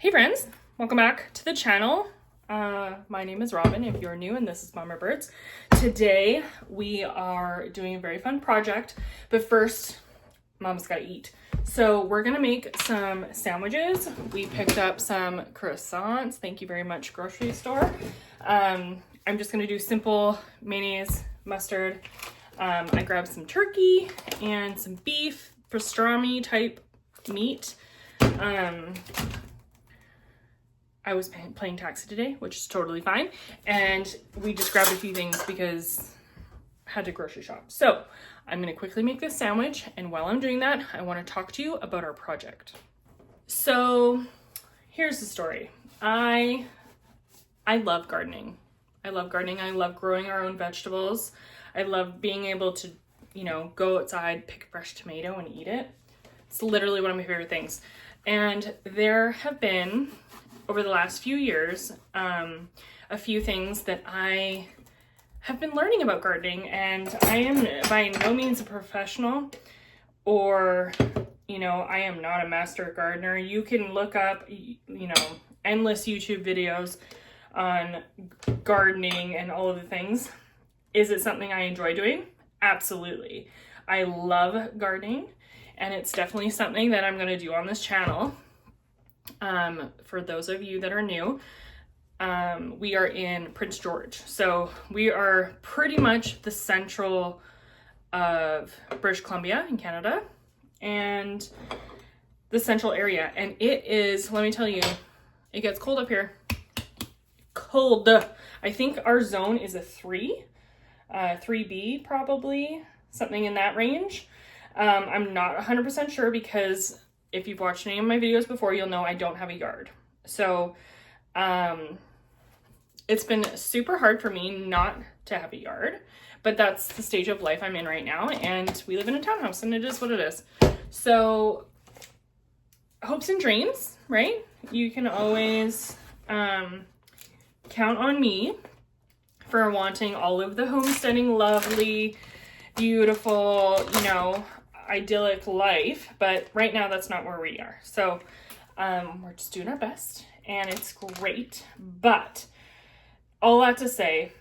Hey friends, welcome back to the channel. My name is Robin if you're new, and this is Mama Birds. Today we are doing a very fun project, but first Mom's gotta eat. So we're gonna make some sandwiches. We picked up some croissants. Thank you very much, grocery store. I'm just gonna do simple mayonnaise, mustard. I grabbed some turkey and some beef, pastrami type meat. I was playing taxi today, which is totally fine. And we just grabbed a few things because I had to grocery shop. So I'm gonna quickly make this sandwich. And while I'm doing that, I wanna talk to you about our project. So here's the story. I love gardening. I love gardening. I love growing our own vegetables. I love being able to, go outside, pick a fresh tomato and eat it. It's literally one of my favorite things. And there have been, over the last few years, a few things that I have been learning about gardening, and I am by no means a professional or, I am not a master gardener. You can look up, endless YouTube videos on gardening and all of the things. Is it something I enjoy doing? Absolutely. I love gardening, and it's definitely something that I'm going to do on this channel. For those of you that are new, we are in Prince George. So we are pretty much the central of British Columbia in Canada and the central area. And it is, let me tell you, it gets cold up here. Cold. I think our zone is a 3B probably, something in that range. I'm not 100% sure because if you've watched any of my videos before, you'll know I don't have a yard. So it's been super hard for me not to have a yard, but that's the stage of life I'm in right now. And we live in a townhouse, and it is what it is. So hopes and dreams, right? You can always count on me for wanting all of the homesteading, lovely, beautiful, idyllic life, but right now that's not where we are. So we're just doing our best, and it's great. But all that to say,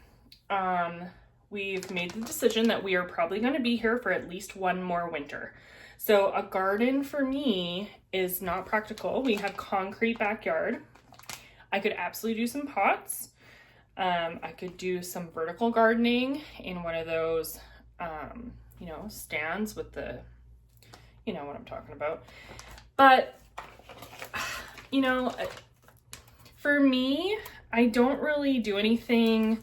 we've made the decision that we are probably going to be here for at least one more winter. So a garden for me is not practical. We have concrete backyard. I could absolutely do some pots. I could do some vertical gardening in one of those stands with the, what I'm talking about. But, for me, I don't really do anything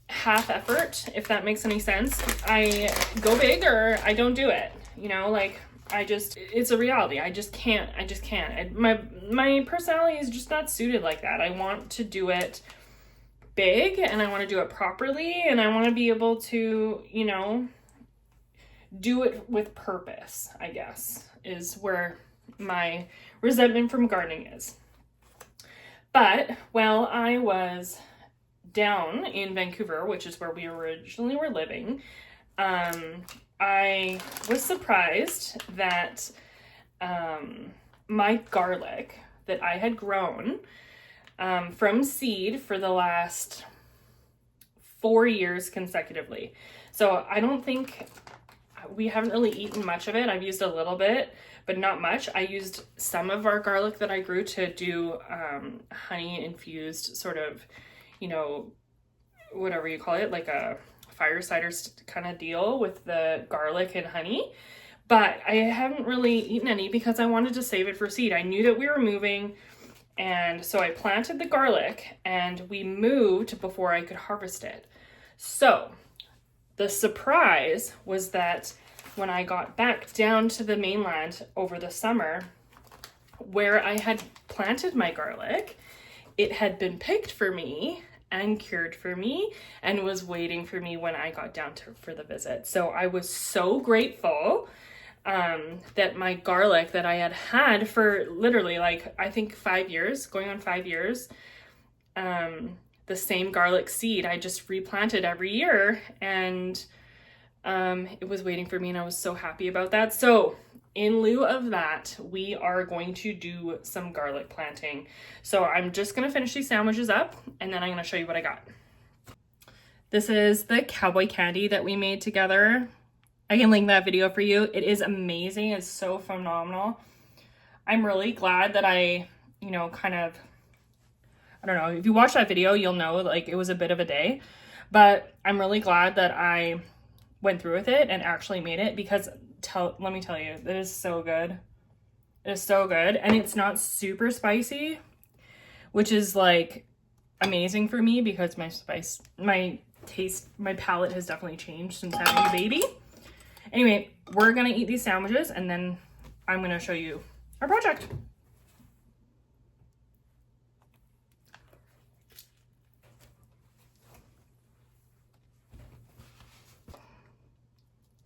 half effort, if that makes any sense. I go big or I don't do it, it's a reality. I just can't. My personality is just not suited like that. I want to do it big, and I want to do it properly, and I want to be able to, do it with purpose, I guess, is where my resentment from gardening is. But while I was down in Vancouver, which is where we originally were living, I was surprised that my garlic that I had grown from seed for the last 4 years consecutively. So I don't think we haven't really eaten much of it. I've used a little bit, but not much. I used some of our garlic that I grew to do honey infused sort of, whatever you call it, like a fire cider kind of deal with the garlic and honey. But I haven't really eaten any because I wanted to save it for seed. I knew that we were moving, and so I planted the garlic, and we moved before I could harvest it. So the surprise was that when I got back down to the mainland over the summer, where I had planted my garlic, it had been picked for me and cured for me and was waiting for me when I got down for the visit. So I was so grateful that my garlic that I had for literally I think 5 years, going on 5 years, the same garlic seed I just replanted every year, and it was waiting for me, and I was so happy about that. So in lieu of that, we are going to do some garlic planting. So I'm just gonna finish these sandwiches up and then I'm gonna show you what I got. This is the cowboy candy that we made together. I can link that video for you. It is amazing. It's so phenomenal. I'm really glad that I, you know, kind of, I don't know, if you watch that video, you'll know like it was a bit of a day, but I'm really glad that I went through with it and actually made it, because let me tell you, it is so good. It is so good. And it's not super spicy, which is like amazing for me because my palate has definitely changed since having a baby. Anyway, we're gonna eat these sandwiches and then I'm gonna show you our project.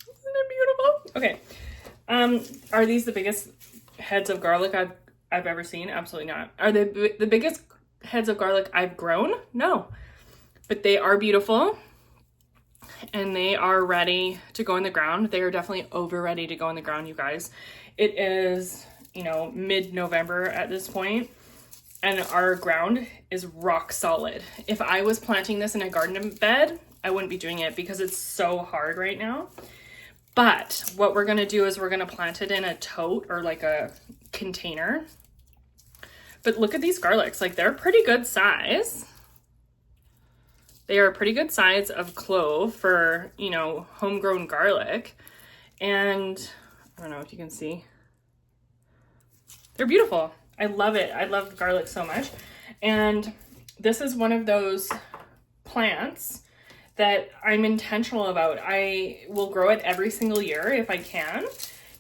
Isn't it beautiful? Okay. Are these the biggest heads of garlic I've ever seen? Absolutely not. Are they the biggest heads of garlic I've grown? No. But they are beautiful and they are ready to go in the ground. They are definitely over ready to go in the ground, you guys. It is, you know, mid-November at this point and our ground is rock solid. If I was planting this in a garden bed, I wouldn't be doing it because it's so hard right now. But what we're gonna do is we're gonna plant it in a tote or like a container. But look at these garlics, like they're pretty good size. They are a pretty good size of clove for, you know, homegrown garlic. And I don't know if you can see. They're beautiful. I love it. I love garlic so much. And this is one of those plants that I'm intentional about. I will grow it every single year if I can,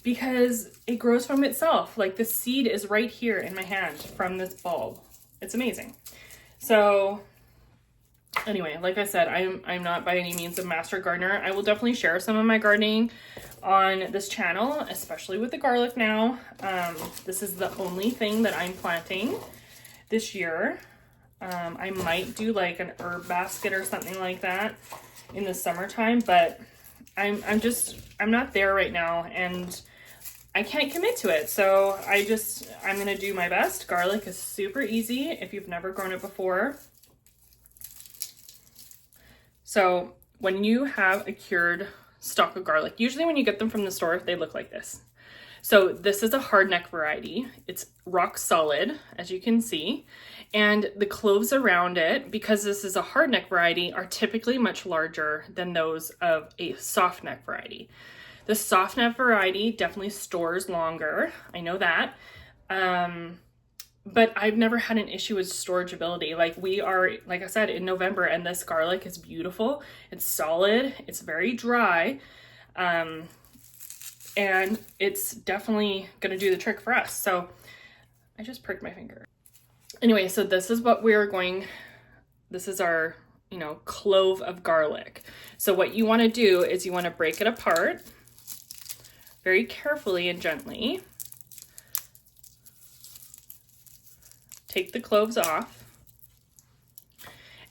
because it grows from itself. Like the seed is right here in my hand from this bulb. It's amazing. So anyway, like I said, I'm not by any means a master gardener. I will definitely share some of my gardening on this channel, especially with the garlic now. This is the only thing that I'm planting this year. I might do like an herb basket or something like that in the summertime, but I'm not there right now and I can't commit to it. So I'm gonna do my best. Garlic is super easy if you've never grown it before. So when you have a cured stalk of garlic, usually when you get them from the store, they look like this. So this is a hardneck variety. It's rock solid, as you can see. And the cloves around it, because this is a hardneck variety, are typically much larger than those of a softneck variety. The softneck variety definitely stores longer. I know that. But I've never had an issue with storageability. Like we are, like I said, in November and this garlic is beautiful. It's solid. It's very dry. And it's definitely going to do the trick for us. So I just pricked my finger. Anyway, so this is what this is our, you know, clove of garlic. So what you want to do is you want to break it apart very carefully and gently. Take the cloves off.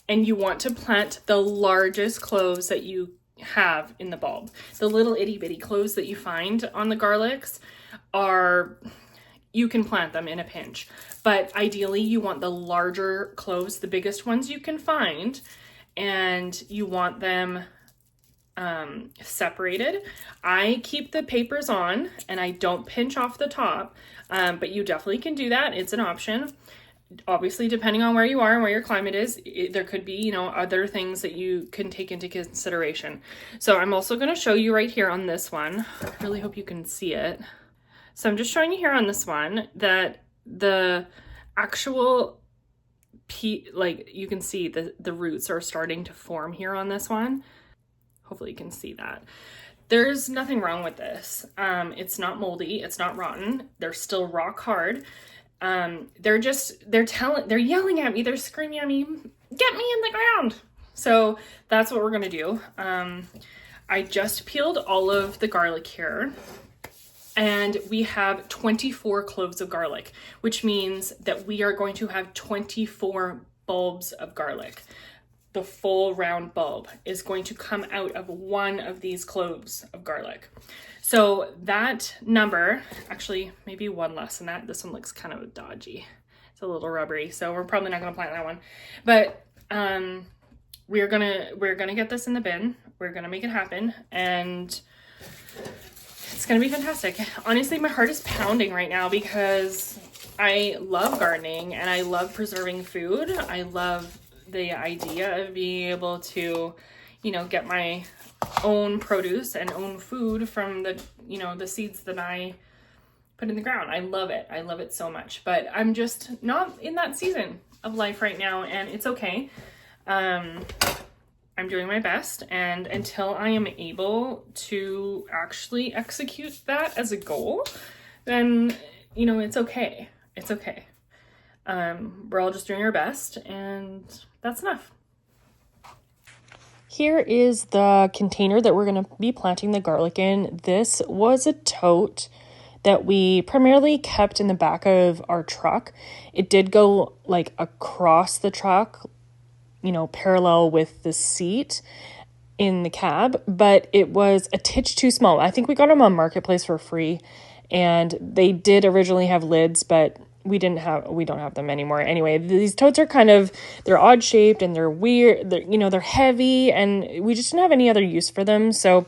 And you want to plant the largest cloves that you have in the bulb. The little itty bitty cloves that you find on the garlics you can plant them in a pinch, but ideally you want the larger cloves, the biggest ones you can find, and you want them separated. I keep the papers on and I don't pinch off the top, but you definitely can do that. It's an option. Obviously, depending on where you are and where your climate is, there could be, you know, other things that you can take into consideration. So I'm also going to show you right here on this one. I really hope you can see it. So I'm just showing you here on this one that the actual, like you can see the roots are starting to form here on this one. Hopefully you can see that. There's nothing wrong with this. It's not moldy. It's not rotten. They're still rock hard. They're yelling at me, they're screaming at me, get me in the ground. So that's what we're gonna do. I just peeled all of the garlic here and we have 24 cloves of garlic, which means that we are going to have 24 bulbs of garlic. The full round bulb is going to come out of one of these cloves of garlic. So that number, actually maybe one less than that. This one looks kind of dodgy. It's a little rubbery, so we're probably not gonna plant that one. But we're gonna get this in the bin. We're gonna make it happen, and it's gonna be fantastic. Honestly, my heart is pounding right now because I love gardening and I love preserving food. I love the idea of being able to, you know, get my own produce and own food from the, you know, the seeds that I put in the ground. I love it. I love it so much, but I'm just not in that season of life right now, and it's okay. I'm doing my best, and until I am able to actually execute that as a goal, then, you know, it's okay. It's okay. We're all just doing our best, and that's enough. Here is the container that we're going to be planting the garlic in. This was a tote that we primarily kept in the back of our truck. It did go like across the truck, you know, parallel with the seat in the cab, but it was a titch too small. I think we got them on Marketplace for free, and they did originally have lids, but we don't have them anymore. Anyway, these totes are they're odd shaped and they're weird. They're heavy, and we just didn't have any other use for them. So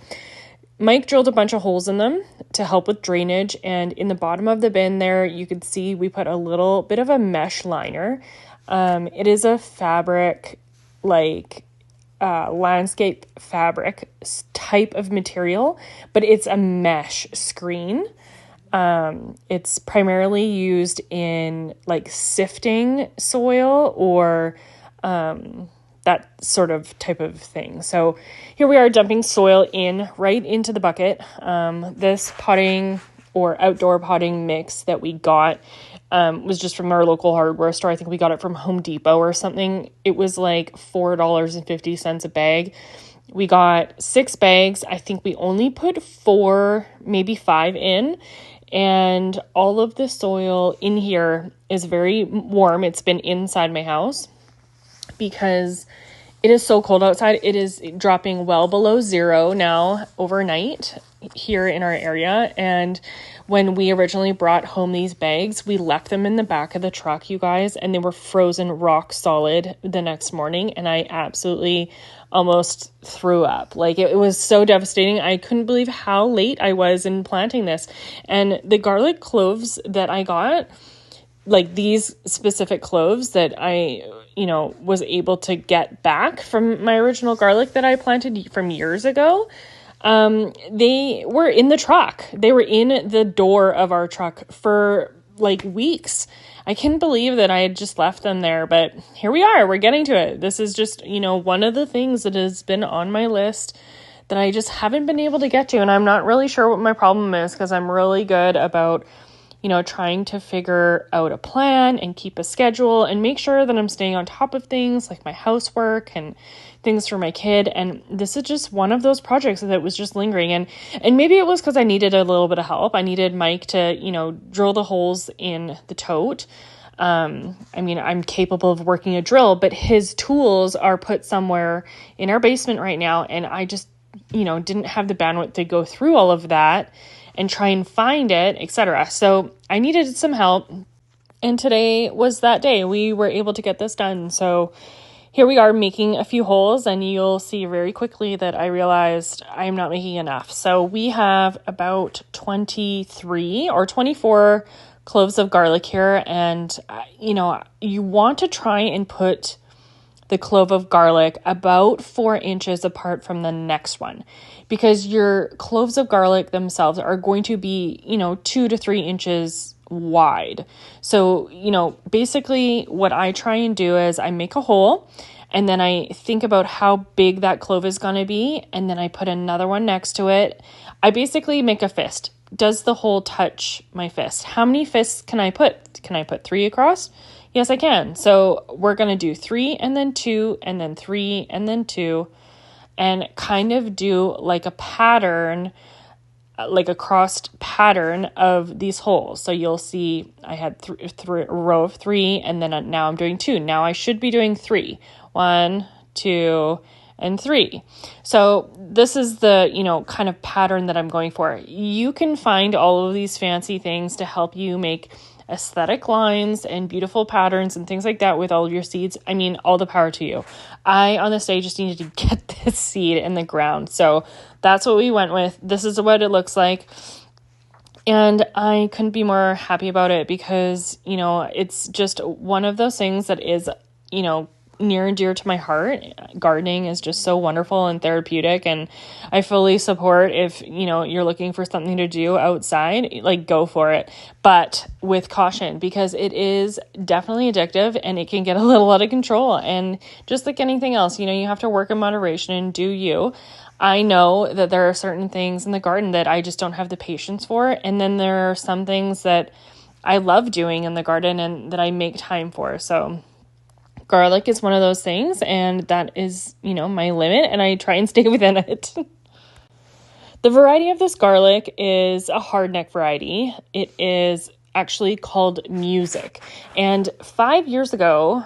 Mike drilled a bunch of holes in them to help with drainage. And in the bottom of the bin there, you could see we put a little bit of a mesh liner. It is a fabric, landscape fabric type of material, but it's a mesh screen. It's primarily used in like sifting soil or that sort of type of thing. So here we are dumping soil right into the bucket. This potting or outdoor potting mix that we got was just from our local hardware store. I think we got it from Home Depot or something. It was like $4.50 a bag. We got 6 bags. I think we only put 4, maybe 5 in. And all of the soil in here is very warm. It's been inside my house because it is so cold outside. It is dropping well below 0 now overnight here in our area. And when we originally brought home these bags, we left them in the back of the truck, you guys, and they were frozen rock solid the next morning. And I absolutely almost threw up. Like, it was so devastating. I couldn't believe how late I was in planting this. And the garlic cloves that I got, like these specific cloves that I, was able to get back from my original garlic that I planted from years ago, they were in the truck. They were in the door of our truck for like weeks. I couldn't believe that I had just left them there, but here we are. We're getting to it. This is just, one of the things that has been on my list that I just haven't been able to get to. And I'm not really sure what my problem is, because I'm really good about, trying to figure out a plan and keep a schedule and make sure that I'm staying on top of things like my housework and things for my kid. And this is just one of those projects that was just lingering. And maybe it was because I needed a little bit of help. I needed Mike to, drill the holes in the tote. I'm capable of working a drill, but his tools are put somewhere in our basement right now. And I just, didn't have the bandwidth to go through all of that and try and find it, etc. So I needed some help. And today was that day. We were able to get this done. So here we are making a few holes, and you'll see very quickly that I realized I'm not making enough. So we have about 23 or 24 cloves of garlic here. And, you want to try and put the clove of garlic about 4 inches apart from the next one, because your cloves of garlic themselves are going to be, 2 to 3 inches wide. So, basically what I try and do is I make a hole, and then I think about how big that clove is going to be, and then I put another one next to it. I basically make a fist. Does the hole touch my fist? How many fists can I put? Can I put 3 across? Yes, I can. So we're going to do 3 and then 2 and then 3 and then 2, and kind of do like a pattern, like a crossed pattern of these holes. So you'll see I had a row of 3, and then now I'm doing 2. Now I should be doing 3. 1, 2, and 3. So this is the, kind of pattern that I'm going for. You can find all of these fancy things to help you make aesthetic lines and beautiful patterns and things like that with all of your seeds. I mean, all the power to you. I, on this day, just needed to get this seed in the ground. So that's what we went with. This is what it looks like. And I couldn't be more happy about it because, it's just one of those things that is, near and dear to my heart. Gardening is just so wonderful and therapeutic, and I fully support if, you're looking for something to do outside, like go for it, but with caution, because it is definitely addictive and it can get a little out of control. And just like anything else, you have to work in moderation and do you. I know that there are certain things in the garden that I just don't have the patience for. And then there are some things that I love doing in the garden and that I make time for. So garlic is one of those things, and that is, my limit, and I try and stay within it. The variety of this garlic is a hardneck variety. It is actually called Music. And 5 years ago,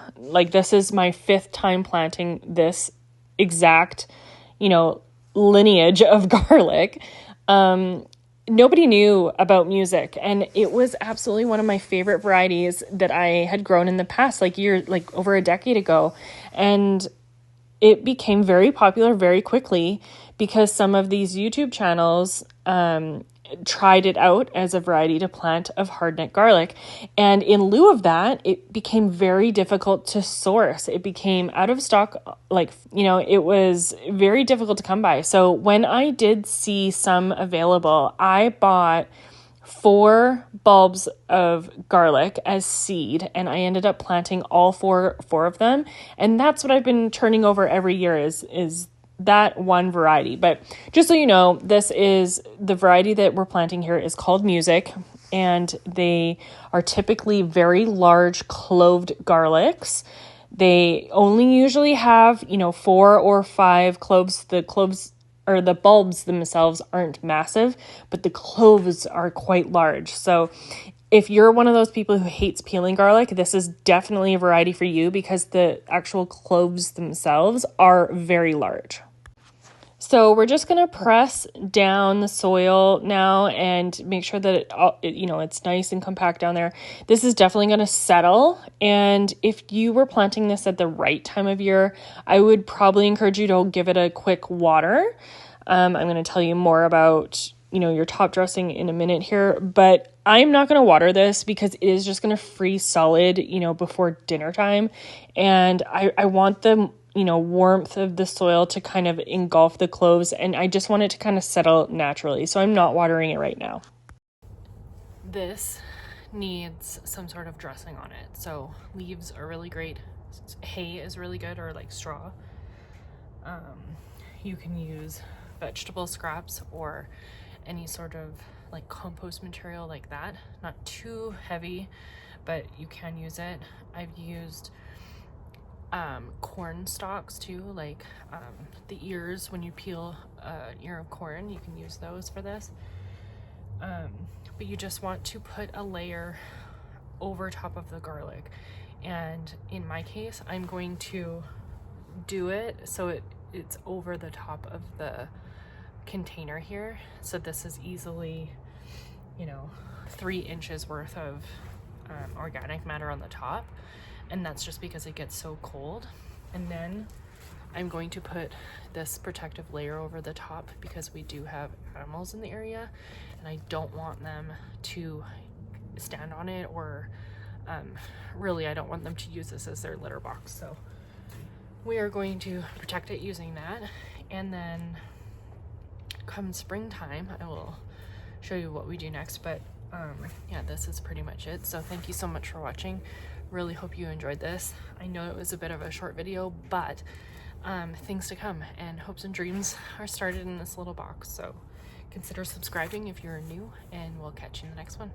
this is my 5th time planting this exact, lineage of garlic. Nobody knew about Music, and it was absolutely one of my favorite varieties that I had grown in the past, over a decade ago. And it became very popular very quickly because some of these YouTube channels tried it out as a variety to plant of hardneck garlic. And in lieu of that, it became very difficult to source. It became out of stock. It was very difficult to come by. So when I did see some available, I bought 4 bulbs of garlic as seed, and I ended up planting all four of them. And that's what I've been turning over every year is that one variety. But just so you know, this is the variety that we're planting here is called Music, and they are typically very large cloved garlics. They only usually have, 4 or 5 cloves. The cloves or the bulbs themselves aren't massive, but the cloves are quite large. So if you're one of those people who hates peeling garlic, this is definitely a variety for you because the actual cloves themselves are very large. So we're just going to press down the soil now and make sure that it's nice and compact down there. This is definitely going to settle. And if you were planting this at the right time of year, I would probably encourage you to give it a quick water. I'm going to tell you more about, your top dressing in a minute here, but I'm not going to water this because it is just going to freeze solid, before dinner time. And I want the warmth of the soil to kind of engulf the cloves, and I just want it to kind of settle naturally. So I'm not watering it right now. This needs some sort of dressing on it. So leaves are really great. Hay is really good, or straw. You can use vegetable scraps or any sort of compost material like that. Not too heavy, but you can use it. I've used corn stalks too, the ears. When you peel an ear of corn, you can use those for this. But you just want to put a layer over top of the garlic, and in my case I'm going to do it so it's over the top of the container here. So this is easily 3 inches worth of organic matter on the top, and that's just because it gets so cold. And then I'm going to put this protective layer over the top because we do have animals in the area, and I don't want them to stand on it, or really I don't want them to use this as their litter box. So we are going to protect it using that, and then come springtime I will show you what we do next. But yeah, this is pretty much it. So thank you so much for watching. Really hope you enjoyed this. I know it was a bit of a short video, but things to come, and hopes and dreams are started in this little box. So consider subscribing if you're new, and we'll catch you in the next one.